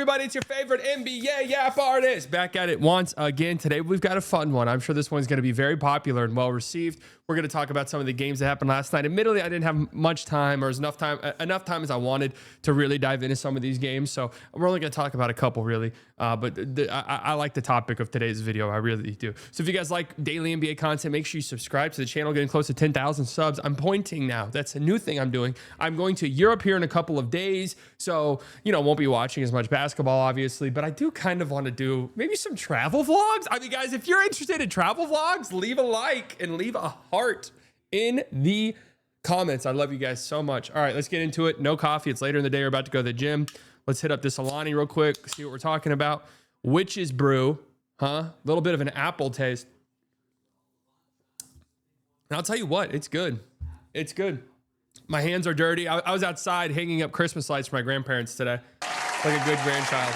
everybody? It's your favorite NBA Yap artist back at it once again. Today we've got a fun one. I'm sure this one's going to be very popular and well received. We're going to talk about some of the games that happened last night. Admittedly, I didn't have much time or enough time as I wanted to really dive into some of these games. So we're only going to talk about a couple really. But I like the topic of today's video. I really do. So if you guys like daily NBA content, make sure you subscribe to the channel. Getting close to 10,000 subs. I'm pointing now. That's a new thing I'm doing. I'm going to Europe here in a couple of days. So, won't be watching as much basketball, obviously. But I do kind of want to do maybe some travel vlogs. I mean, guys, if you're interested in travel vlogs, leave a like and leave a heart in the comments. I love you guys so much. All right, let's get into it. No coffee. It's later in the day. We're about to go to the gym. Let's hit up this Alani real quick, see what we're talking about. Witch's Brew, huh? A little bit of an apple taste. And I'll tell you what, it's good. It's good. My hands are dirty. I was outside hanging up Christmas lights for my grandparents today, like a good grandchild.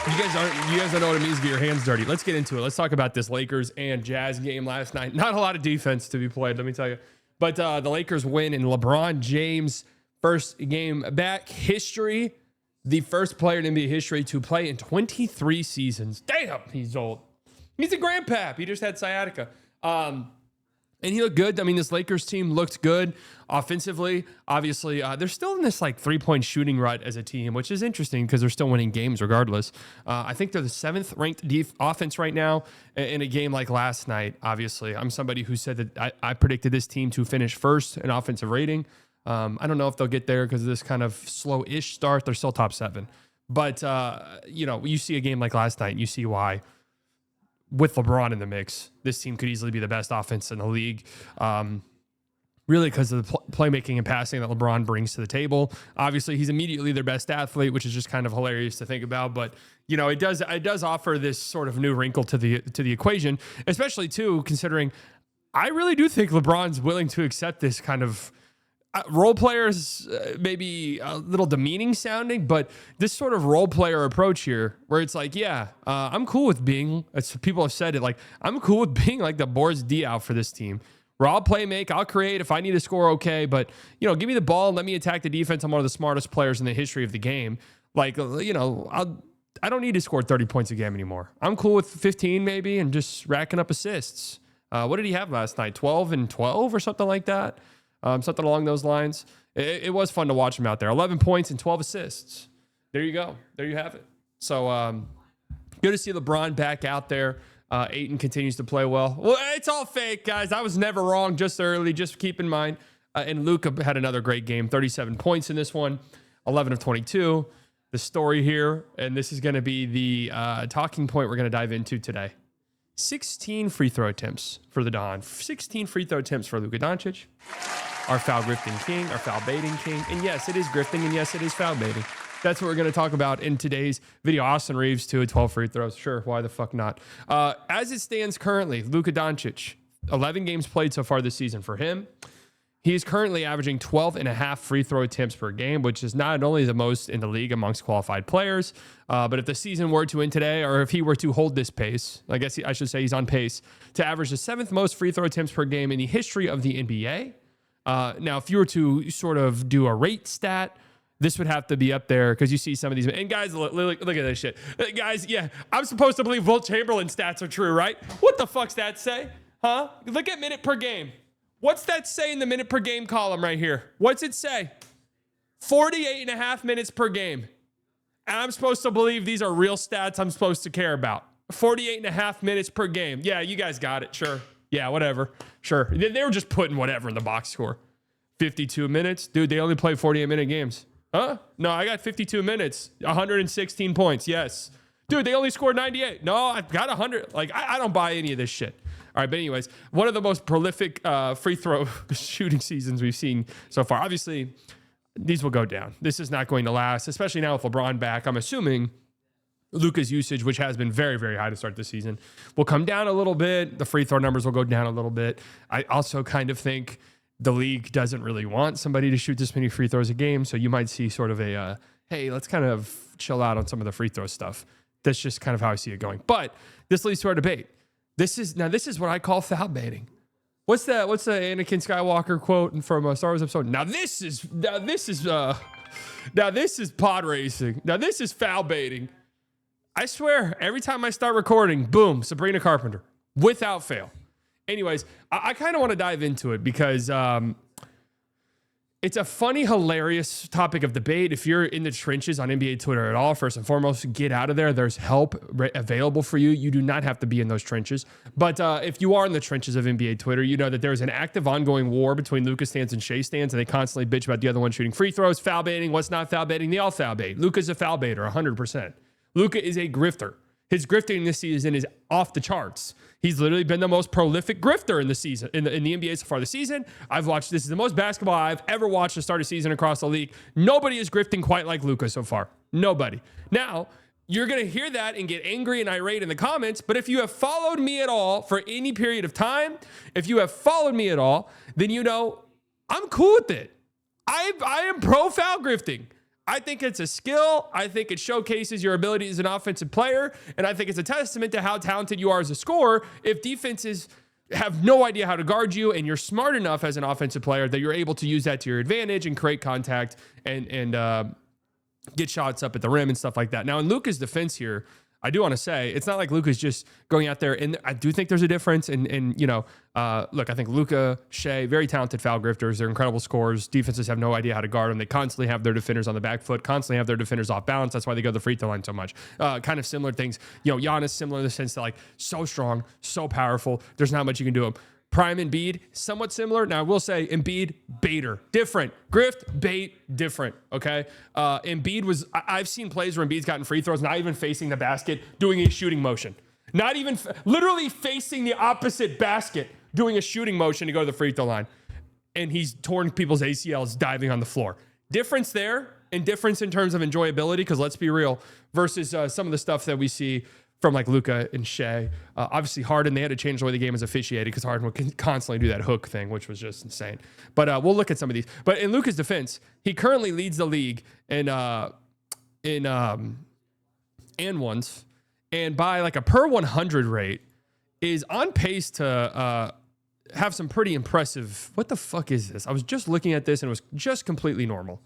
You guys don't know what it means to get your hands dirty. Let's get into it. Let's talk about this Lakers and Jazz game last night. Not a lot of defense to be played, let me tell you. But the Lakers win in LeBron James' first game back history. The first player in NBA history to play in 23 seasons. Damn, he's old. He's a grandpap. He just had sciatica. And he looked good. I mean, this Lakers team looked good offensively. Obviously, they're still in this like 3-point shooting rut as a team, which is interesting because they're still winning games regardless. I think they're the 7th ranked offense right now in a game like last night. Obviously, I'm somebody who said that I predicted this team to finish first in offensive rating. I don't know if they'll get there because of this kind of slow-ish start. They're still top 7. But, you see a game like last night and you see why. With LeBron in the mix, this team could easily be the best offense in the league. Really because of the playmaking and passing that LeBron brings to the table. Obviously, he's immediately their best athlete, which is just kind of hilarious to think about. But it does offer this sort of new wrinkle to the equation, especially too considering I really do think LeBron's willing to accept this kind of role players, maybe a little demeaning sounding, but this sort of role player approach here where it's like, I'm cool with being, as people have said it, like, I'm cool with being like the Boris Diaw for this team where I'll play make, I'll create if I need to score. Okay. But give me the ball and let me attack the defense. I'm one of the smartest players in the history of the game. Like, I don't need to score 30 points a game anymore. I'm cool with 15 maybe and just racking up assists. What did he have last night? 12 and 12 or something like that. Something along those lines. It was fun to watch him out there. 11 points and 12 assists. There you go. There you have it. So good to see LeBron back out there. Ayton continues to play well. Well, it's all fake, guys. I was never wrong just early. Just keep in mind. And Luka had another great game. 37 points in this one. 11 of 22. The story here, and this is going to be the talking point we're going to dive into today. 16 free throw attempts for the Don. 16 free throw attempts for Luka Doncic. Our foul grifting king, our foul baiting king. And yes, it is grifting, and yes, it is foul baiting. That's what we're going to talk about in today's video. Austin Reeves, 2 of 12 free throws. Sure, why the fuck not? As it stands currently, Luka Doncic, 11 games played so far this season for him. He is currently averaging 12 and a half free throw attempts per game, which is not only the most in the league amongst qualified players, but if the season were to end today, or if he were to hold this pace, I guess I should say he's on pace to average the 7th most free throw attempts per game in the history of the NBA. Now, if you were to sort of do a rate stat, this would have to be up there because you see some of these. And guys, look at this shit. Guys, yeah, I'm supposed to believe Wilt Chamberlain stats are true, right? What the fuck's that say? Huh? Look at minute per game. What's that say in the minute per game column right here? What's it say? 48 and a half minutes per game. And I'm supposed to believe these are real stats I'm supposed to care about. 48 and a half minutes per game. Yeah, you guys got it. Sure. Yeah, whatever. Sure. They were just putting whatever in the box score. 52 minutes? Dude, they only play 48-minute games. Huh? No, I got 52 minutes. 116 points. Yes. Dude, they only scored 98. No, I've got 100. Like, I don't buy any of this shit. All right, but anyways, one of the most prolific free throw shooting seasons we've seen so far. Obviously, these will go down. This is not going to last, especially now with LeBron back. I'm assuming Luka's usage, which has been very, very high to start the season, will come down a little bit. The free throw numbers will go down a little bit. I also kind of think the league doesn't really want somebody to shoot this many free throws a game, so you might see sort of a, hey, let's kind of chill out on some of the free throw stuff. That's just kind of how I see it going. But this leads to our debate. This is what I call foul baiting. What's the Anakin Skywalker quote from a Star Wars episode? Now this is Now this is pod racing. Now this is foul baiting. I swear, every time I start recording, boom, Sabrina Carpenter, without fail. Anyways, I kind of want to dive into it because it's a funny, hilarious topic of debate. If you're in the trenches on NBA Twitter at all, first and foremost, get out of there. There's help available for you. You do not have to be in those trenches. But if you are in the trenches of NBA Twitter, you know that there's an active, ongoing war between Luka stans and Shea stans, and they constantly bitch about the other one shooting free throws, foul baiting, what's not foul baiting. They all foul bait. Luka's a foul baiter, 100%. Luka is a grifter. His grifting this season is off the charts. He's literally been the most prolific grifter in the season, in the NBA so far this season. This is the most basketball I've ever watched to start a season across the league. Nobody is grifting quite like Luka so far. Nobody. Now, you're going to hear that and get angry and irate in the comments, but if you have followed me at all for any period of time, if you have followed me at all, then you know I'm cool with it. I am pro foul grifting. I think it's a skill. I think it showcases your ability as an offensive player. And I think it's a testament to how talented you are as a scorer. If defenses have no idea how to guard you and you're smart enough as an offensive player that you're able to use that to your advantage and create contact and get shots up at the rim and stuff like that. Now, in Luka's defense here, I do want to say it's not like Luka's just going out there, and I do think there's a difference. And you know, look, I think Luka, Shea, very talented foul grifters. They're incredible scorers. Defenses have no idea how to guard them. They constantly have their defenders on the back foot, constantly have their defenders off balance. That's why they go to the free throw line so much. Kind of similar things. You know, Giannis similar in the sense that like so strong, so powerful. There's not much you can do. Prime Embiid, somewhat similar. Now, I will say Embiid, baiter, different. Grift, bait, different, okay? Embiid was, I've seen plays where Embiid's gotten free throws, not even facing the basket, doing a shooting motion. Not even, literally facing the opposite basket, doing a shooting motion to go to the free throw line. And he's torn people's ACLs diving on the floor. Difference there, and difference in terms of enjoyability, because let's be real, versus some of the stuff that we see from like Luka and Shea. Obviously Harden, they had to change the way the game is officiated because Harden would constantly do that hook thing, which was just insane. But we'll look at some of these. But in Luka's defense, he currently leads the league in and ones, and by like a per 100 rate is on pace to have some pretty impressive. What the fuck is this? I was just looking at this and it was just completely normal.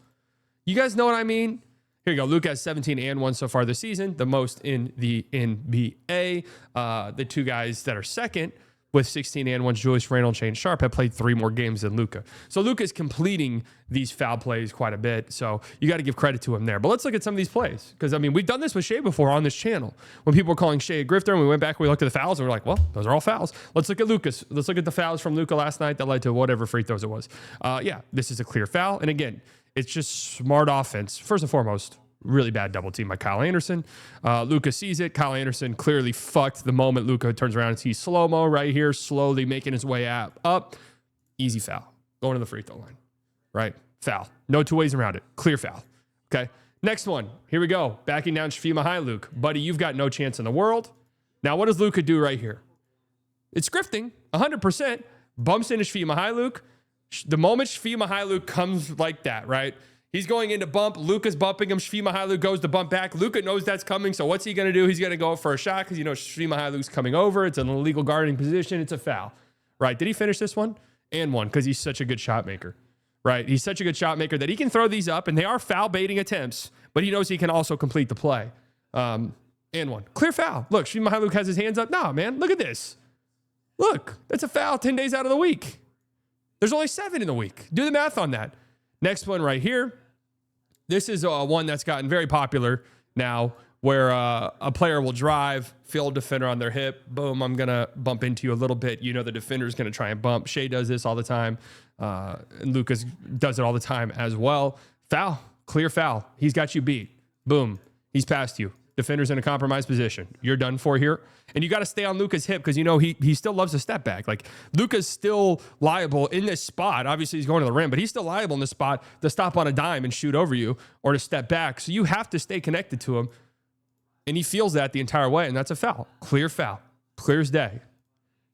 You guys know what I mean? Here you go. Luka has 17 and 1 so far this season, the most in the NBA. The two guys that are second with 16 and 1, Julius Randle and Shane Sharp, have played 3 more games than Luka. So Luka is completing these foul plays quite a bit. So you got to give credit to him there. But let's look at some of these plays. Because, I mean, we've done this with Shea before on this channel. When people were calling Shea a grifter, and we went back, we looked at the fouls, and we're like, well, those are all fouls. Let's look at Luka's. Let's look at the fouls from Luka last night that led to whatever free throws it was. Yeah, this is a clear foul. And again, it's just smart offense. First and foremost, really bad double team by Kyle Anderson. Luka sees it. Kyle Anderson clearly fucked the moment Luka turns around and sees slow-mo right here, slowly making his way up. Easy foul. Going to the free throw line. Right? Foul. No two ways around it. Clear foul. Okay? Next one. Here we go. Backing down Shfima Mykhailiuk. Buddy, you've got no chance in the world. Now, what does Luka do right here? It's grifting. 100%. Bumps into Shfima Mykhailiuk. The moment Shfima Mykhailiuk comes like that, right? He's going into bump. Luka's bumping him. Shfima Mykhailiuk goes to bump back. Luka knows that's coming, so what's he going to do? He's going to go for a shot because, you know, Shfima Mykhailiuk's coming over. It's an illegal guarding position. It's a foul, right? Did he finish this one? And one, because he's such a good shot maker, right? He's such a good shot maker that he can throw these up, and they are foul baiting attempts, but he knows he can also complete the play. And one. Clear foul. Look, Shfima Mykhailiuk has his hands up. Nah, man, look at this. Look, that's a foul 10 days out of the week. There's only 7 in the week. Do the math on that. Next one right here. This is one that's gotten very popular now where a player will drive, feel a defender on their hip. Boom, I'm going to bump into you a little bit. You know the defender's going to try and bump. Shea does this all the time. And Lucas does it all the time as well. Foul. Clear foul. He's got you beat. Boom. He's past you. Defender's in a compromised position. You're done for here. And you got to stay on Luka's hip because, you know, he still loves to step back. Like, Luka's still liable in this spot. Obviously, he's going to the rim, but he's still liable in this spot to stop on a dime and shoot over you or to step back. So you have to stay connected to him. And he feels that the entire way, and that's a foul. Clear foul. Clear as day.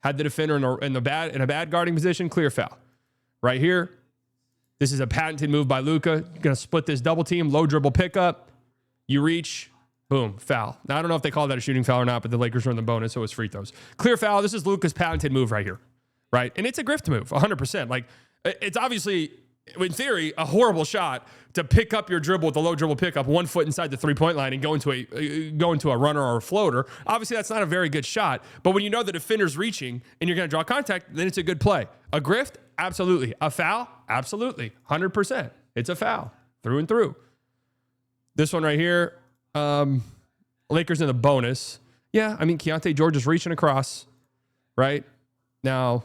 Had the defender in a bad guarding position, clear foul. Right here, this is a patented move by Luka. Going to split this double team, low dribble pickup. You reach. Boom, foul. Now, I don't know if they call that a shooting foul or not, but the Lakers were in the bonus, so it's free throws. Clear foul. This is Luka's patented move right here, right? And it's a grift move, 100%. Like, it's obviously, in theory, a horrible shot to pick up your dribble with a low dribble pickup, 1 foot inside the 3-point line and go into a runner or a floater. Obviously, that's not a very good shot. But when you know the defender's reaching and you're going to draw contact, then it's a good play. A grift? Absolutely. A foul? Absolutely. 100%. It's a foul through and through. This one right here, Lakers in the bonus. Yeah, I mean, Keontae George is reaching across, right? Now,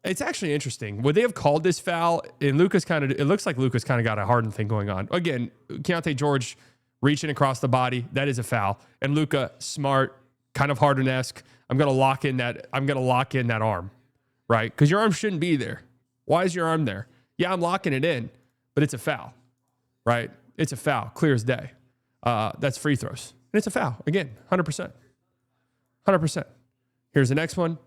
it's actually interesting. Would they have called this foul? And it looks like Luka's kind of got a Harden thing going on. Again, Keontae George reaching across the body, that is a foul. And Luka, smart, kind of Harden-esque. I'm going to lock in that arm, right? Because your arm shouldn't be there. Why is your arm there? Yeah, I'm locking it in, but it's a foul, right? It's a foul, clear as day. That's free throws. And it's a foul. Again, 100%. 100%. Here's the next one.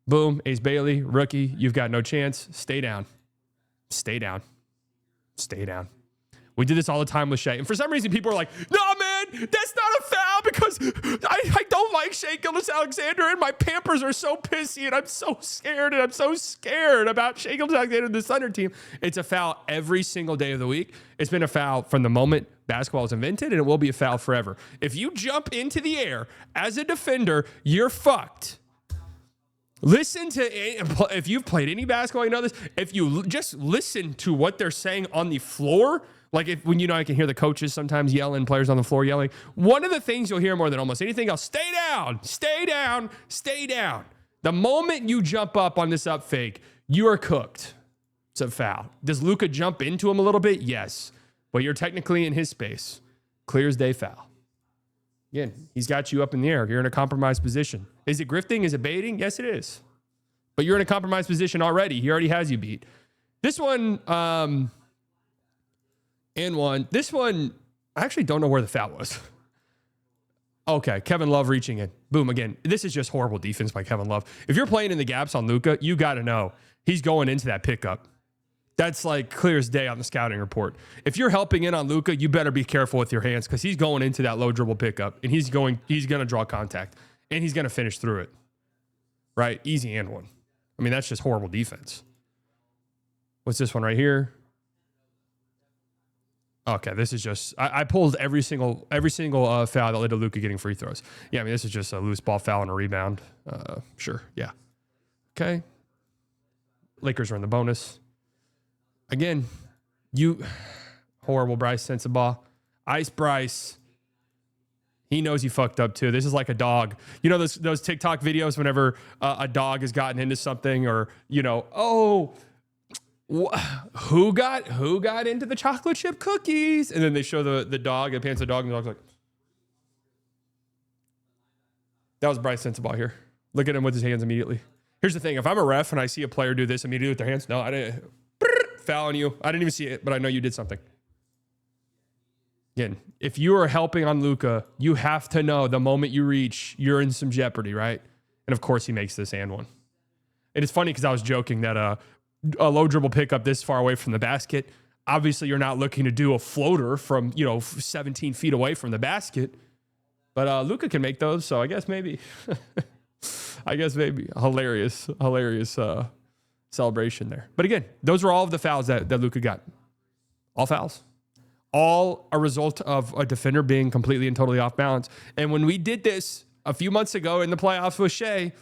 Boom, Ace Bailey, rookie. You've got no chance. Stay down. Stay down. Stay down. We did this all the time with Shea. And for some reason, people are like, no, man, that's not a foul because I don't like Shea Gilgeous-Alexander and my Pampers are so pissy and I'm so scared about Shea Gilgeous-Alexander and the Thunder team. It's a foul every single day of the week. It's been a foul from the moment basketball was invented, and it will be a foul forever. If you jump into the air as a defender, you're fucked. If you've played any basketball, you know this. If you just listen to what they're saying on the floor, like I can hear the coaches sometimes yelling, players on the floor yelling. One of the things you'll hear more than almost anything else, stay down, stay down, stay down. The moment you jump up on this up fake, you are cooked. It's a foul. Does Luka jump into him a little bit? Yes. But you're technically in his space. Clear as day foul. Again, he's got you up in the air. You're in a compromised position. Is it grifting? Is it baiting? Yes, it is. But you're in a compromised position already. He already has you beat. This one, This one, I actually don't know where the foul was. Okay, Kevin Love reaching in. Boom, again. This is just horrible defense by Kevin Love. If you're playing in the gaps on Luka, you got to know he's going into that pickup. That's like clear as day on the scouting report. If you're helping in on Luka, you better be careful with your hands because he's going into that low dribble pickup and he's going to draw contact and he's going to finish through it. Right? Easy and one. I mean, that's just horrible defense. What's this one right here? Okay, this is just I pulled every single foul that led to Luka getting free throws. Yeah, I mean, this is just a loose ball foul and a rebound. Sure, yeah. Okay. Lakers are in the bonus. Again, horrible Bryce Sensabaugh. Ice Bryce. He knows he fucked up too. This is like a dog. You know those TikTok videos whenever a dog has gotten into something or, who got into the chocolate chip cookies? And then they show the dog, it pans the dog, and the dog's like, that was Bryce Sensabaugh here. Look at him with his hands immediately. Here's the thing. If I'm a ref and I see a player do this immediately with their hands, no, I didn't. Foul on you. I didn't even see it, but I know you did something. Again, if you are helping on Luka, you have to know the moment you reach, you're in some jeopardy, right? And of course, he makes this and one. And it's funny because I was joking that a low dribble pickup this far away from the basket, obviously you're not looking to do a floater from 17 feet away from the basket, but Luka can make those, so I guess maybe. Hilarious celebration there. But again, those were all of the fouls that Luka got. All fouls. All a result of a defender being completely and totally off balance. And when we did this a few months ago in the playoffs with Shea,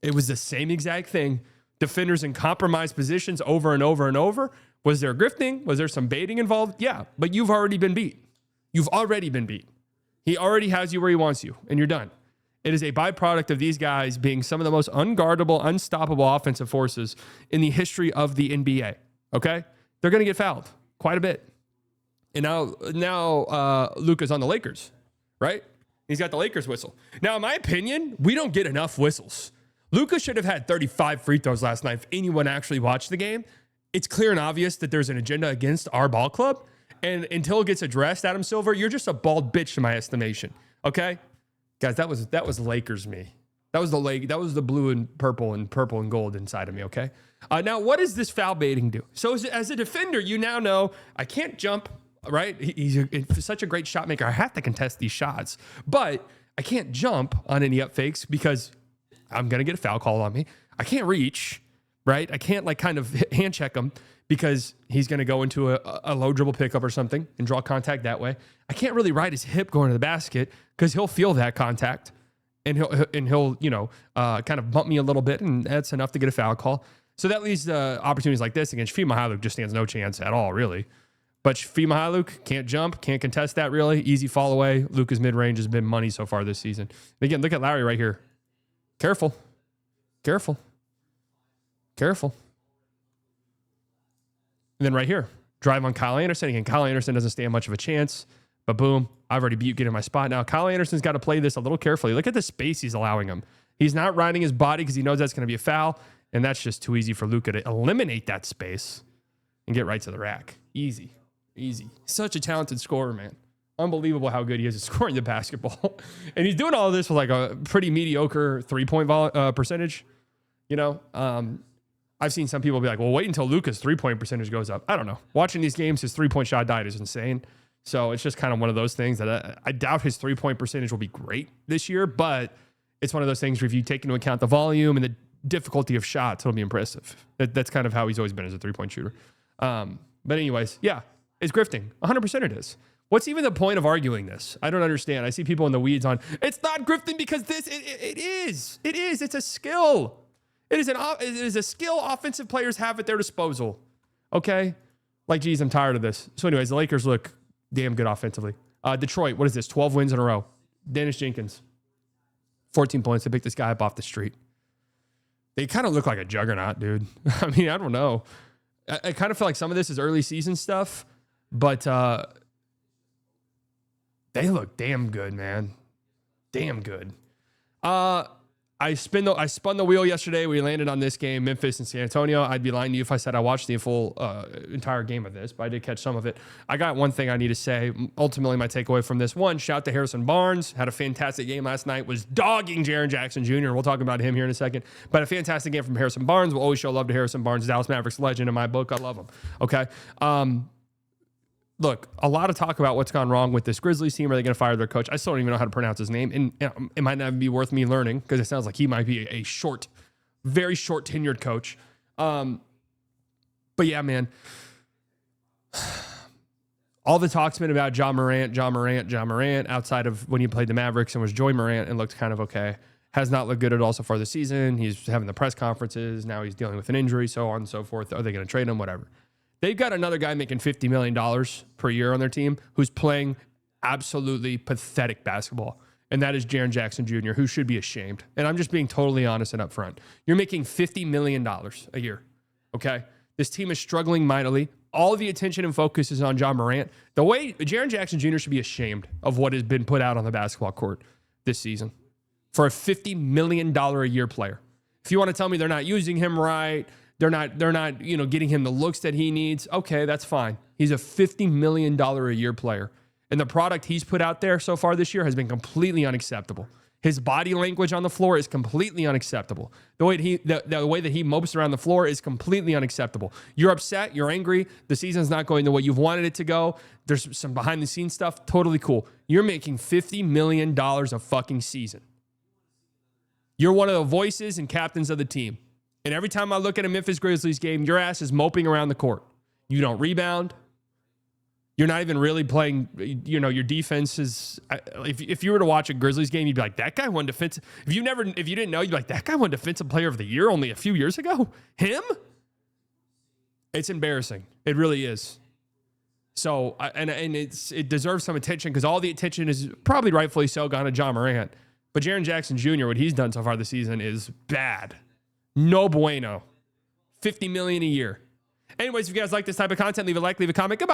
it was the same exact thing. Defenders in compromised positions over and over and over. Was there grifting? Was there some baiting involved? Yeah, but you've already been beat. You've already been beat. He already has you where he wants you, and you're done. It is a byproduct of these guys being some of the most unguardable, unstoppable offensive forces in the history of the NBA. Okay? They're going to get fouled quite a bit. And now Luka's on the Lakers, right? He's got the Lakers whistle. Now, in my opinion, we don't get enough whistles. Luka should have had 35 free throws last night if anyone actually watched the game. It's clear and obvious that there's an agenda against our ball club. And until it gets addressed, Adam Silver, you're just a bald bitch in my estimation. Okay? Guys, that was Lakers me. That was the blue and purple and gold inside of me, okay? Now, what does this foul baiting do? So as a defender, you now know I can't jump, right? He's such a great shot maker. I have to contest these shots. But I can't jump on any up fakes because I'm going to get a foul call on me. I can't reach right? I can't like kind of hand check him because he's going to go into a low dribble pickup or something and draw contact that way. I can't really ride his hip going to the basket because he'll feel that contact and he'll kind of bump me a little bit, and that's enough to get a foul call. So that leaves opportunities like this against Svi Mykhailiuk just stands no chance at all, really. But Svi Mykhailiuk can't jump, can't contest that really. Easy fall away. Luka's mid-range has been money so far this season. And again, look at Lowry right here. Careful. Careful. Careful. And then right here, drive on Kyle Anderson. Again, Kyle Anderson doesn't stand much of a chance. But boom, I've already beat getting my spot. Now, Kyle Anderson's got to play this a little carefully. Look at the space he's allowing him. He's not riding his body because he knows that's going to be a foul. And that's just too easy for Luka to eliminate that space and get right to the rack. Easy. Easy. Such a talented scorer, man. Unbelievable how good he is at scoring the basketball. And he's doing all of this with like a pretty mediocre three-point percentage. You know, I've seen some people be like, well, wait until Luka's three-point percentage goes up. I don't know. Watching these games, his three-point shot diet is insane. So it's just kind of one of those things that I doubt his three-point percentage will be great this year, but it's one of those things where if you take into account the volume and the difficulty of shots, it'll be impressive. That's kind of how he's always been as a three-point shooter. But anyways, yeah, it's grifting. 100% it is. What's even the point of arguing this? I don't understand. I see people in the weeds on, it's not grifting because it is. It is. It's a skill. It is a skill offensive players have at their disposal. Okay? Like, geez, I'm tired of this. So anyways, the Lakers look damn good offensively. Detroit, what is this? 12 wins in a row. Dennis Jenkins, 14 points. They picked this guy up off the street. They kind of look like a juggernaut, dude. I mean, I don't know. I kind of feel like some of this is early season stuff, but they look damn good, man. Damn good. I spun the wheel yesterday. We landed on this game, Memphis and San Antonio. I'd be lying to you if I said I watched the full entire game of this, but I did catch some of it. I got one thing I need to say. Ultimately, my takeaway from this one, shout out to Harrison Barnes. Had a fantastic game last night. Was dogging Jaren Jackson Jr. We'll talk about him here in a second. But a fantastic game from Harrison Barnes. We'll always show love to Harrison Barnes, Dallas Mavericks legend in my book. I love him. Okay. Look, a lot of talk about what's gone wrong with this Grizzlies team. Are they going to fire their coach? I still don't even know how to pronounce his name. And it might not be worth me learning because it sounds like he might be a very short tenured coach. But yeah, man. All the talk's been about Ja Morant outside of when he played the Mavericks and was Joy Morant and looked kind of okay. Has not looked good at all so far this season. He's having the press conferences. Now he's dealing with an injury, so on and so forth. Are they going to trade him? Whatever. They've got another guy making $50 million per year on their team who's playing absolutely pathetic basketball, and that is Jaren Jackson Jr., who should be ashamed. And I'm just being totally honest and upfront. You're making $50 million a year, okay? This team is struggling mightily. All of the attention and focus is on Ja Morant. The way Jaren Jackson Jr. should be ashamed of what has been put out on the basketball court this season for a $50 million a year player. If you want to tell me they're not using him right, they're not, getting him the looks that he needs. Okay, that's fine. He's a $50 million a year player. And the product he's put out there so far this year has been completely unacceptable. His body language on the floor is completely unacceptable. The way that he mopes around the floor is completely unacceptable. You're upset, you're angry, the season's not going the way you've wanted it to go. There's some behind the scenes stuff, totally cool. You're making $50 million a fucking season. You're one of the voices and captains of the team. And every time I look at a Memphis Grizzlies game, your ass is moping around the court. You don't rebound. You're not even really playing, your defense is, if you were to watch a Grizzlies game, you'd be like, that guy won defensive. If you didn't know, you'd be like, that guy won defensive player of the year only a few years ago? Him? It's embarrassing. It really is. So, and it deserves some attention because all the attention is probably rightfully so gone to Ja Morant. But Jaren Jackson Jr., what he's done so far this season is bad. No bueno. $50 million a year. Anyways, if you guys like this type of content, leave a like, leave a comment. Goodbye.